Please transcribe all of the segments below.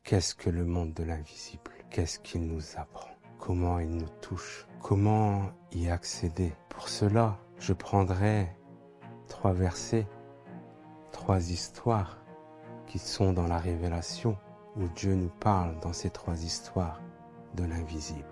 Qu'est-ce que le monde de l'invisible? Qu'est-ce qu'il nous apprend? Comment il nous touche? Comment y accéder? Pour cela, je prendrai 3 versets, 3 histoires qui sont dans la révélation, où Dieu nous parle dans ces 3 histoires de l'invisible.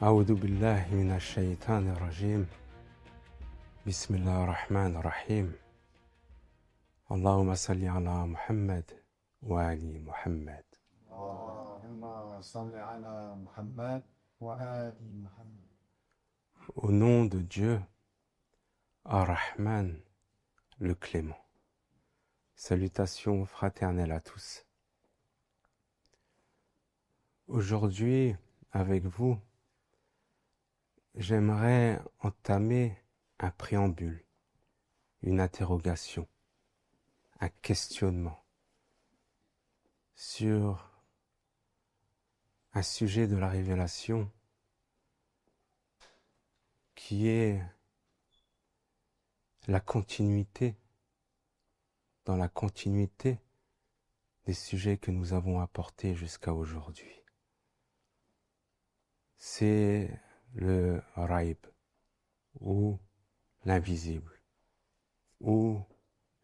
أعوذ بالله من الشيطان الرجيم بسم الله الرحمن الرحيم اللهم صل على محمد وآل محمد. اللهم صل على محمد وآل محمد. Au nom de Dieu, Ar-Rahman, le Clément. Salutations fraternelles à tous. Aujourd'hui, avec vous, j'aimerais entamer un préambule, une interrogation, un questionnement sur un sujet de la révélation qui est la continuité, dans la continuité des sujets que nous avons apportés jusqu'à aujourd'hui. C'est le Raib, ou l'invisible, ou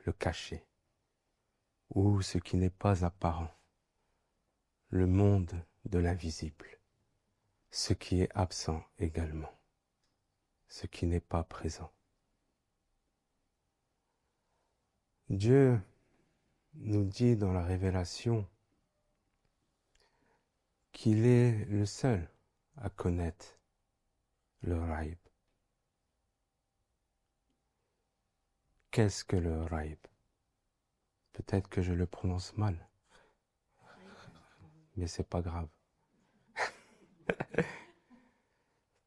le caché, ou ce qui n'est pas apparent, le monde de l'invisible, ce qui est absent également, ce qui n'est pas présent. Dieu nous dit dans la révélation qu'il est le seul à connaître le Raib. Qu'est-ce que le Raib? Peut-être que je le prononce mal, mais c'est pas grave.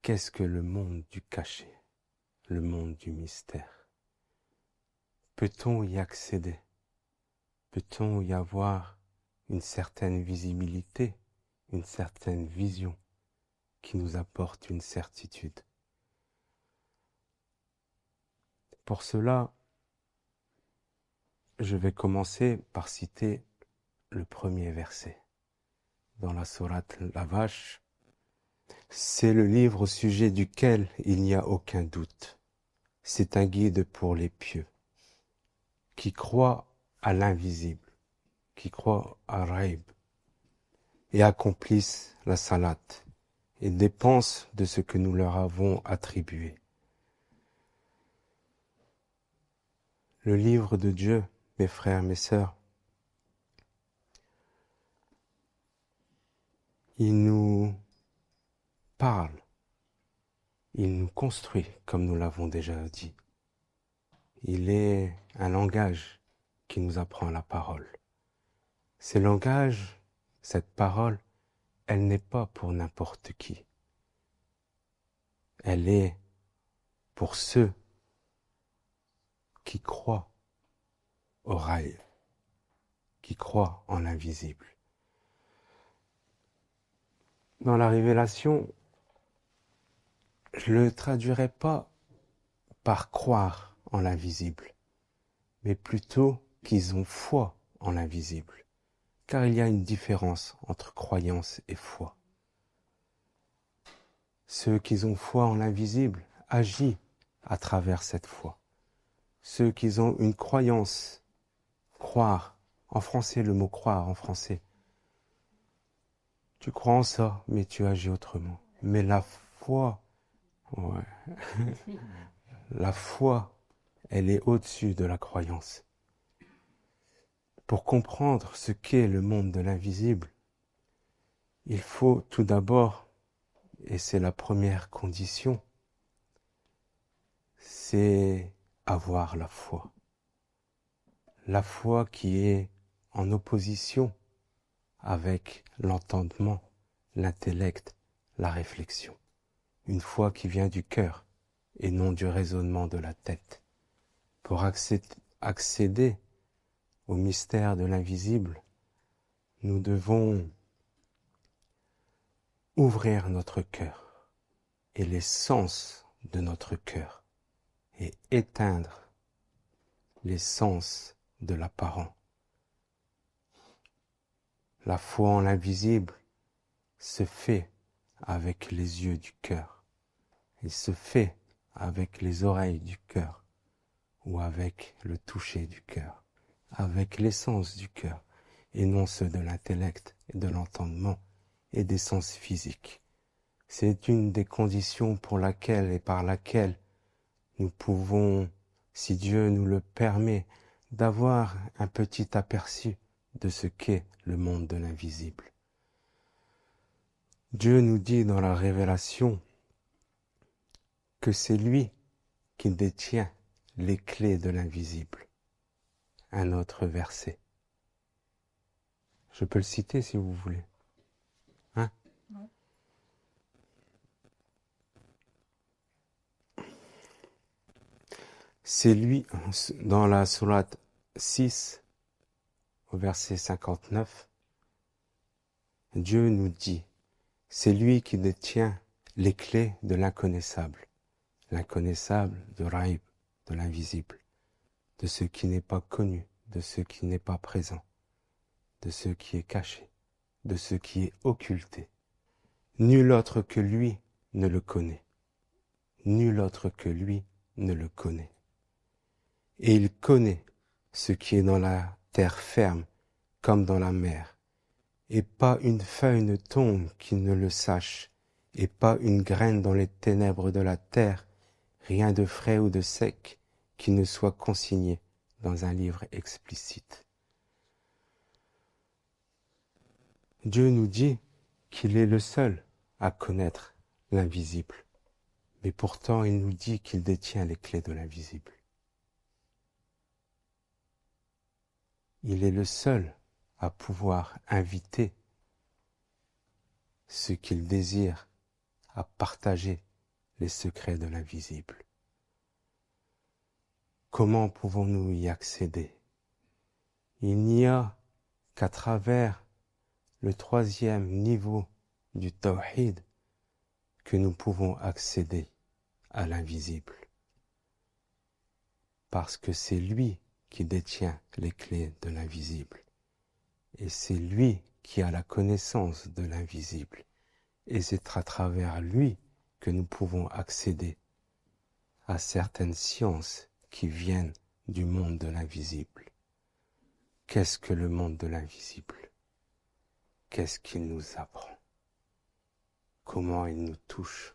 Qu'est-ce que le monde du caché, le monde du mystère? Peut-on y accéder? Peut-on y avoir une certaine visibilité, une certaine vision qui nous apporte une certitude? Pour cela, je vais commencer par citer le premier verset. Dans la sourate La Vache, c'est le livre au sujet duquel il n'y a aucun doute. C'est un guide pour les pieux, qui croient à l'invisible, qui croient à Raib, et accomplissent la salate, et dépensent de ce que nous leur avons attribué. Le livre de Dieu, mes frères, mes sœurs, il nous parle, il nous construit, comme nous l'avons déjà dit. Il est un langage qui nous apprend la parole. Ce langage, cette parole, elle n'est pas pour n'importe qui. Elle est pour ceux qui croient au rail, qui croient en l'invisible. Dans la révélation, je ne le traduirai pas par croire en l'invisible, mais plutôt qu'ils ont foi en l'invisible, car il y a une différence entre croyance et foi. Ceux qui ont foi en l'invisible agissent à travers cette foi. Ceux qui ont une croyance, croire, en français le mot croire en français, tu crois en ça, mais tu agis autrement. Mais la foi, ouais. La foi, elle est au-dessus de la croyance. Pour comprendre ce qu'est le monde de l'invisible, il faut tout d'abord, et c'est la première condition, c'est avoir la foi. La foi qui est en opposition avec l'entendement, l'intellect, la réflexion. Une foi qui vient du cœur et non du raisonnement de la tête. Pour accéder au mystère de l'invisible, nous devons ouvrir notre cœur, et les sens de notre cœur et éteindre les sens de l'apparent. La foi en l'invisible se fait avec les yeux du cœur. Il se fait avec les oreilles du cœur ou avec le toucher du cœur, avec l'essence du cœur et non ceux de l'intellect et de l'entendement et des sens physiques. C'est une des conditions pour laquelle et par laquelle nous pouvons, si Dieu nous le permet, d'avoir un petit aperçu de ce qu'est le monde de l'invisible. Dieu nous dit dans la révélation que c'est lui qui détient les clés de l'invisible. Un autre verset. Je peux le citer si vous voulez. Hein? Ouais. C'est lui, dans la sourate 6, au verset 59, Dieu nous dit, c'est lui qui détient les clés de l'inconnaissable. L'inconnaissable de Raïb, de l'invisible, de ce qui n'est pas connu, de ce qui n'est pas présent, de ce qui est caché, de ce qui est occulté. Nul autre que lui ne le connaît. Nul autre que lui ne le connaît. Et il connaît ce qui est dans la terre ferme comme dans la mer. Et pas une feuille ne tombe qui ne le sache, et pas une graine dans les ténèbres de la terre, rien de frais ou de sec qui ne soit consigné dans un livre explicite. Dieu nous dit qu'il est le seul à connaître l'invisible, mais pourtant il nous dit qu'il détient les clés de l'invisible. Il est le seul à pouvoir inviter ceux qu'il désire à partager les secrets de l'invisible. Comment pouvons-nous y accéder? Il n'y a qu'à travers le troisième niveau du tawhid que nous pouvons accéder à l'invisible. Parce que c'est lui qui détient les clés de l'invisible. Et c'est lui qui a la connaissance de l'invisible. Et c'est à travers lui que nous pouvons accéder à certaines sciences qui viennent du monde de l'invisible. Qu'est-ce que le monde de l'invisible? Qu'est-ce qu'il nous apprend? Comment il nous touche?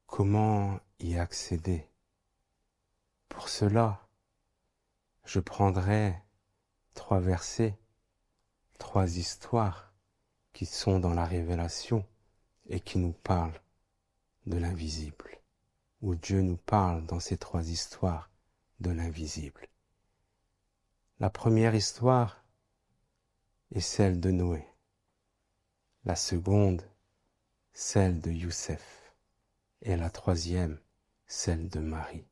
Comment y accéder? Pour cela, je prendrai 3 versets, 3 histoires qui sont dans la révélation et qui nous parlent de l'invisible, où Dieu nous parle dans ces 3 histoires de l'invisible. La première histoire est celle de Noé, la seconde, celle de Youssef, et la troisième, celle de Marie.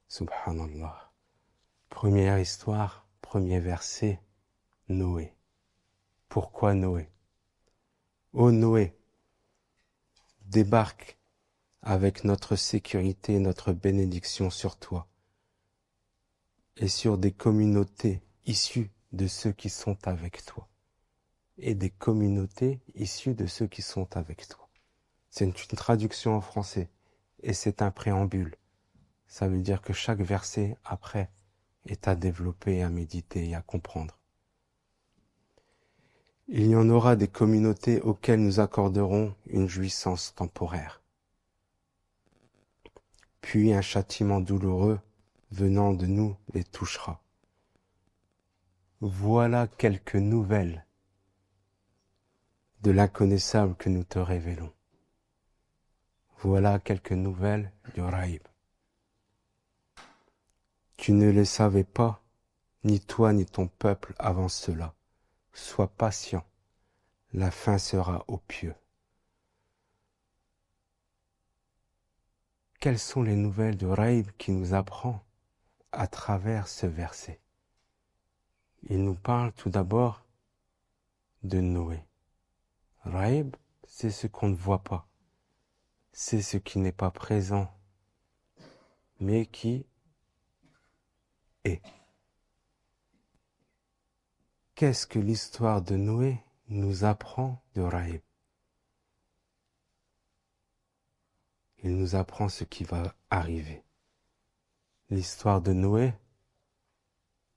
Subhanallah. Première histoire, premier verset, Noé. Pourquoi Noé? Ô Noé, débarque avec notre sécurité, notre bénédiction sur toi et sur des communautés issues de ceux qui sont avec toi et des communautés issues de ceux qui sont avec toi. C'est une traduction en français et c'est un préambule. Ça veut dire que chaque verset après est à développer, à méditer et à comprendre. Il y en aura des communautés auxquelles nous accorderons une jouissance temporaire. Puis un châtiment douloureux venant de nous les touchera. Voilà quelques nouvelles de l'inconnaissable que nous te révélons. Voilà quelques nouvelles du Raïb. Tu ne les savais pas, ni toi ni ton peuple avant cela. Sois patient, la fin sera aux pieux. Quelles sont les nouvelles du Raïb qui nous apprend à travers ce verset? Il nous parle tout d'abord de Noé. Raïb, c'est ce qu'on ne voit pas, c'est ce qui n'est pas présent, mais qui est. Qu'est-ce que l'histoire de Noé nous apprend de Raïb? Il nous apprend ce qui va arriver. L'histoire de Noé,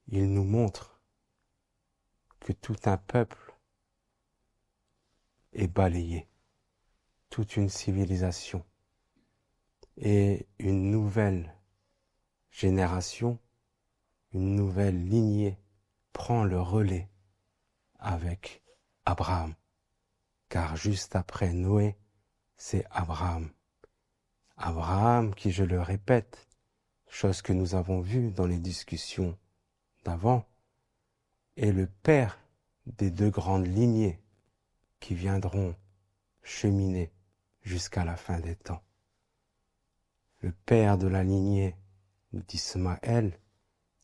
il nous montre que tout un peuple est balayé, toute une civilisation et une nouvelle génération, une nouvelle lignée prend le relais avec Abraham. Car juste après Noé, c'est Abraham. Abraham qui, je le répète, chose que nous avons vue dans les discussions d'avant, est le père des deux grandes lignées qui viendront cheminer jusqu'à la fin des temps. Le père de la lignée d'Ismaël,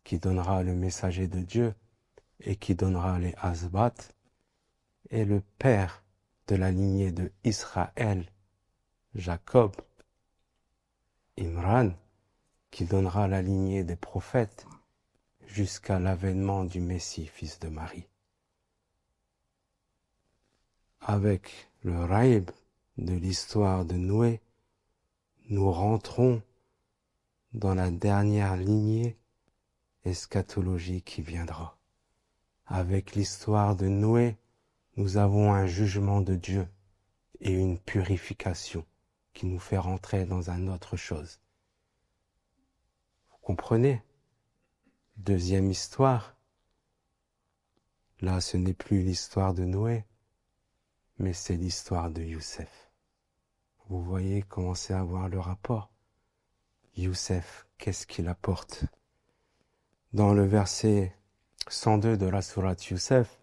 qui donnera le messager de Dieu et qui donnera les Asbat, et le père de la lignée de Israël, Jacob, Imran, qui donnera la lignée des prophètes jusqu'à l'avènement du Messie, fils de Marie. Avec le raïb de l'histoire de Noé, nous rentrons dans la dernière lignée eschatologique qui viendra. Avec l'histoire de Noé, nous avons un jugement de Dieu et une purification qui nous fait rentrer dans une autre chose. Vous comprenez? Deuxième histoire. Là, ce n'est plus l'histoire de Noé, mais c'est l'histoire de Youssef. Vous voyez, commencez à voir le rapport. Youssef, qu'est-ce qu'il apporte? Dans le verset 102 de la sourate Youssef,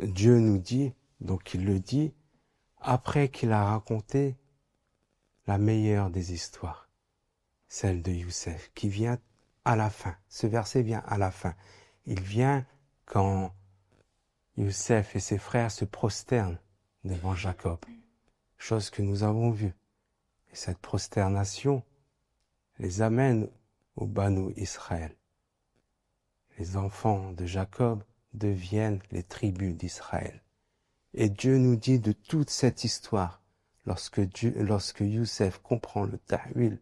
Dieu nous dit, donc il le dit, après qu'il a raconté la meilleure des histoires, celle de Youssef, qui vient à la fin. Ce verset vient à la fin. Il vient quand Youssef et ses frères se prosternent devant Jacob, chose que nous avons vue. Et cette prosternation les amène au Banu Israël. Les enfants de Jacob deviennent les tribus d'Israël. Et Dieu nous dit de toute cette histoire, lorsque Youssef comprend le ta'wil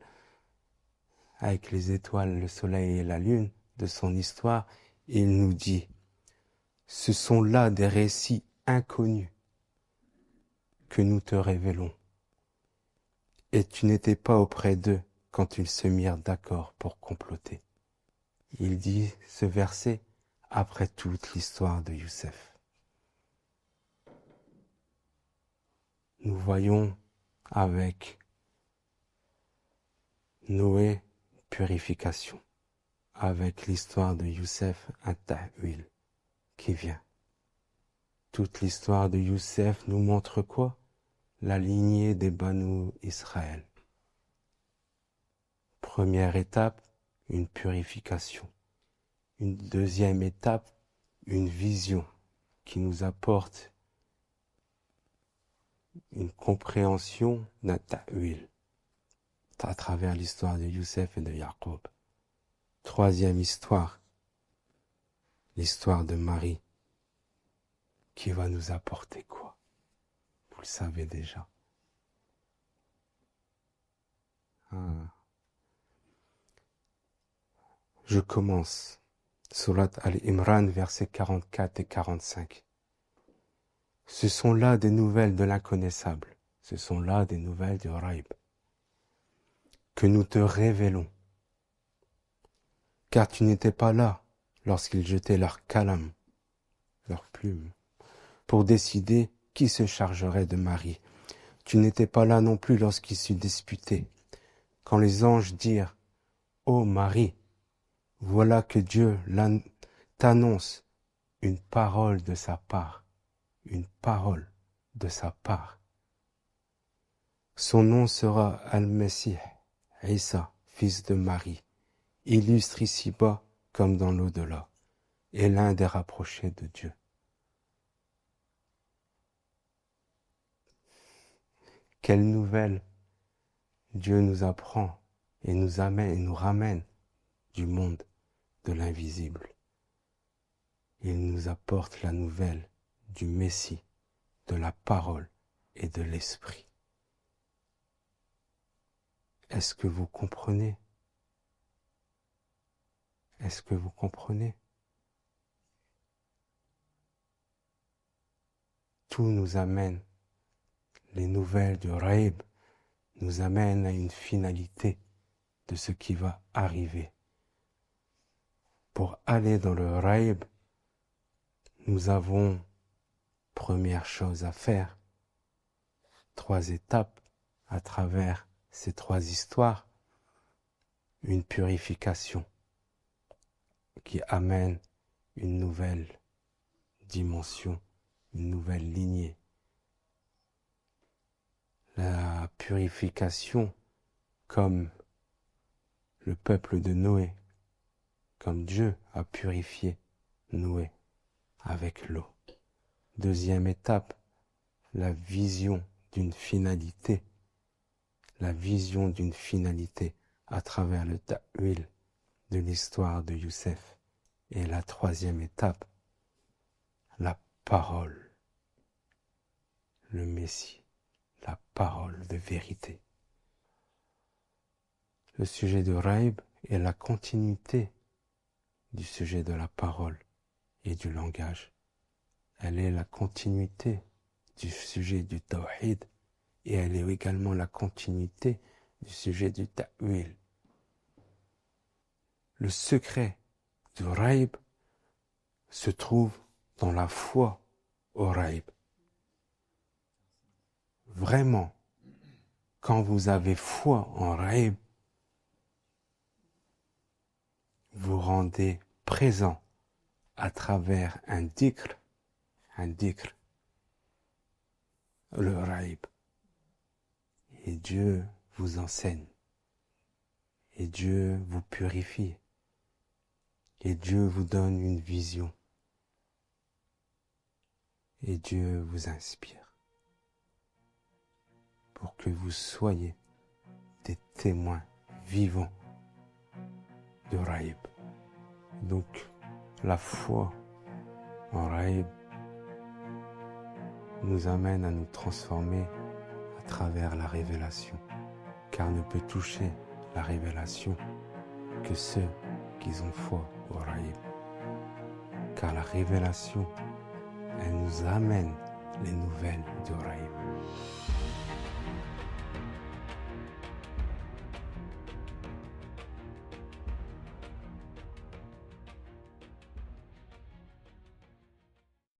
avec les étoiles, le soleil et la lune de son histoire, il nous dit, ce sont là des récits inconnus que nous te révélons. Et tu n'étais pas auprès d'eux quand ils se mirent d'accord pour comploter. Il dit ce verset après toute l'histoire de Youssef. Nous voyons avec Noé purification, avec l'histoire de Youssef un ta'wil qui vient. Toute l'histoire de Youssef nous montre quoi? La lignée des Banu Israël. Première étape, une purification. Une deuxième étape, une vision qui nous apporte une compréhension d'un ta'wil à travers l'histoire de Youssef et de Jacob. Troisième histoire, l'histoire de Marie, qui va nous apporter quoi? Vous le savez déjà. Je commence. Surat Al-Imran, versets 44 et 45. Ce sont là des nouvelles de l'inconnaissable. Ce sont là des nouvelles du Raïb. Que nous te révélons. Car tu n'étais pas là lorsqu'ils jetaient leur kalam, leur plume, pour décider qui se chargerait de Marie. Tu n'étais pas là non plus lorsqu'ils se disputaient. Quand les anges dirent, ô Marie, voilà que Dieu t'annonce une parole de sa part. Une parole de sa part. Son nom sera Al-Messie, Isa, fils de Marie, illustre ici-bas comme dans l'au-delà, et l'un des rapprochés de Dieu. Quelle nouvelle Dieu nous apprend et nous amène et nous ramène du monde de l'invisible. Il nous apporte la nouvelle du Messie, de la parole et de l'Esprit. Est-ce que vous comprenez? Est-ce que vous comprenez? Tout nous amène, les nouvelles du Raïb nous amènent à une finalité de ce qui va arriver. Pour aller dans le Raïb, nous avons, première chose à faire, 3 étapes à travers ces 3 histoires, une purification qui amène une nouvelle dimension, une nouvelle lignée. La purification comme le peuple de Noé, comme Dieu a purifié Noé avec l'eau. Deuxième étape, la vision d'une finalité. La vision d'une finalité à travers le ta'wil de l'histoire de Youssef. Et la troisième étape, la parole, le Messie, la parole de vérité. Le sujet de Raïb est la continuité du sujet de la parole et du langage. Elle est la continuité du sujet du tawhid et elle est également la continuité du sujet du ta'wil. Le secret du Raïb se trouve dans la foi au Raïb. Vraiment, quand vous avez foi en Raïb, vous rendez présent à travers un dhikr, le Raïb. Et Dieu vous enseigne. Et Dieu vous purifie. Et Dieu vous donne une vision. Et Dieu vous inspire. Pour que vous soyez des témoins vivants de Raïb. Donc, la foi en Raïb nous amène à nous transformer à travers la révélation, car ne peut toucher la révélation que ceux qui ont foi au Raïb. Car la révélation, elle nous amène les nouvelles du Raïb.